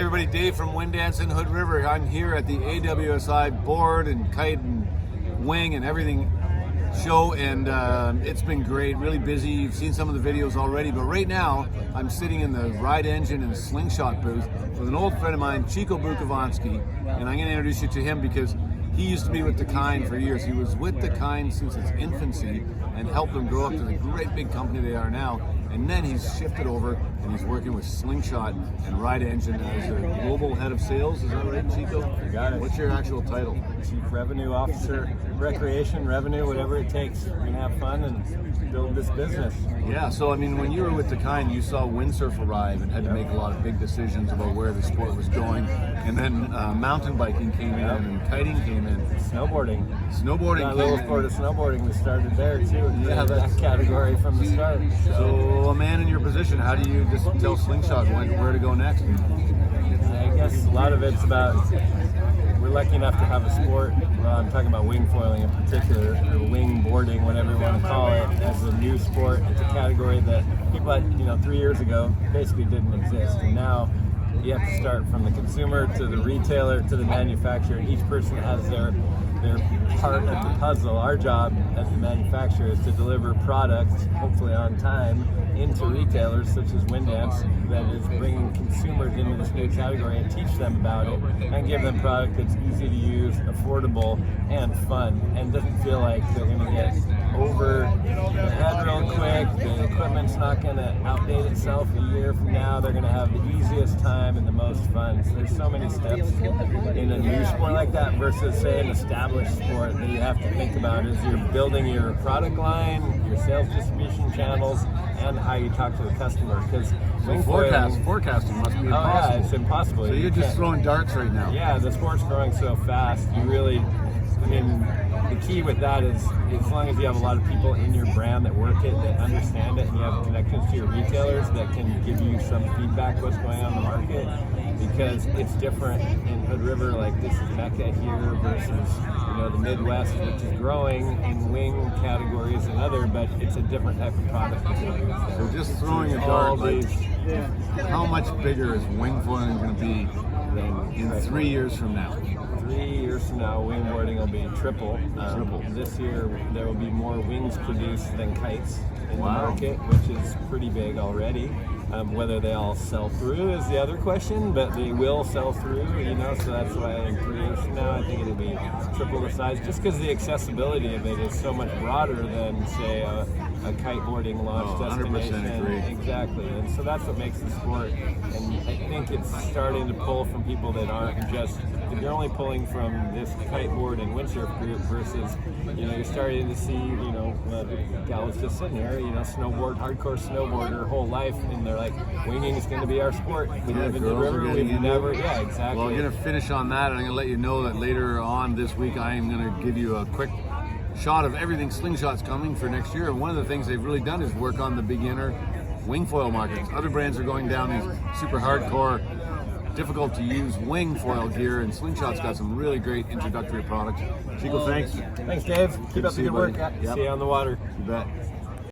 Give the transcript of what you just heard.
everybody, Dave from Wind Dance in Hood River. I'm here at the AWSI Board and Kite and Wing and everything show, and it's been great, really busy. You've seen some of the videos already, but right now I'm sitting in the Ride Engine and Slingshot booth with an old friend of mine, Chico, and I'm going to introduce you to him because he used to be with the Kind for years. He was with the Kind since its infancy and helped them grow up to the great big company they are now. And then he's shifted over and he's working with Slingshot and Ride Engine as a global head of sales. Is that right, Chico? You got it. What's your actual title? Chief Revenue Officer, recreation, revenue, whatever it takes. We're going to have fun and build this business. Yeah, so I mean, when you were with the Kind, you saw windsurf arrive and had to make a lot of big decisions about where the sport was going. And then mountain biking came in and kiting came in. Snowboarding. Snowboarding A little sport of snowboarding, we started there too. Yeah, that category from the start. So a man in your position, how do you just tell Slingshot where to go next? I guess a lot of it's about, we're lucky enough to have a sport, well, I'm talking about wing foiling in particular, or wing boarding, whatever you want to call it, as a new sport. It's a category that people, 3 years ago basically didn't exist. And now you have to start from the consumer to the retailer to the manufacturer, and each person has their part of the puzzle. Our job as the manufacturer is to deliver products, hopefully on time, into retailers such as Wind Dance that is bringing consumers into this new category and teach them about it and give them product that's easy to use, affordable, and fun, and doesn't feel like they're going to get over the head real quick. The equipment's not going to outdate itself a year from now. They're going to have the easiest time and the most fun. So there's so many steps in a new sport like that versus, say, an established sport that you have to think about as you're building your product line, your sales distribution channels, and how you talk to the customer. Because forecasting must be impossible. Yeah, it's impossible. So you're just throwing darts right now. Yeah, the sport's growing so fast. You really, the key with that is as long as you have a lot of people in your brand that work it, that understand it, and you have connections to your retailers that can give you some feedback what's going on in the market, because it's different in Hood River. Like, this is Mecca here versus the Midwest, which is growing in wing categories and other, but it's a different type of product. So just throwing a dart, how much bigger is wing foiling going to be in 3 years from now? 3 years from now, wingboarding will be triple. This year, there will be more wings produced than kites in the market, which is pretty big already. Whether they all sell through is the other question, but they will sell through, so that's why in 3 years from now, I think it'll be triple the size, just because the accessibility of it is so much broader than, say, a kiteboarding launch destination. 100% agree. Exactly, and so that's what makes the sport, and I think it's starting to pull from people that aren't just, if you're only pulling from this kiteboard and windsurf group versus, you're starting to see, the gal was just sitting here, snowboard, hardcore snowboarder her whole life, and they're like, winging is going to be our sport. We live in the river, we've never, exactly. Well, I'm going to finish on that, and I'm going to let you know that later on this week I am going to give you a quick shot of everything Slingshot's coming for next year. And one of the things they've really done is work on the beginner wing foil markets. Other brands are going down these super hardcore, difficult to use wing foil gear, and Slingshot's got some really great introductory products. Chico, thanks. Thanks, Dave. Keep up the good work. Yep. See you on the water. You bet.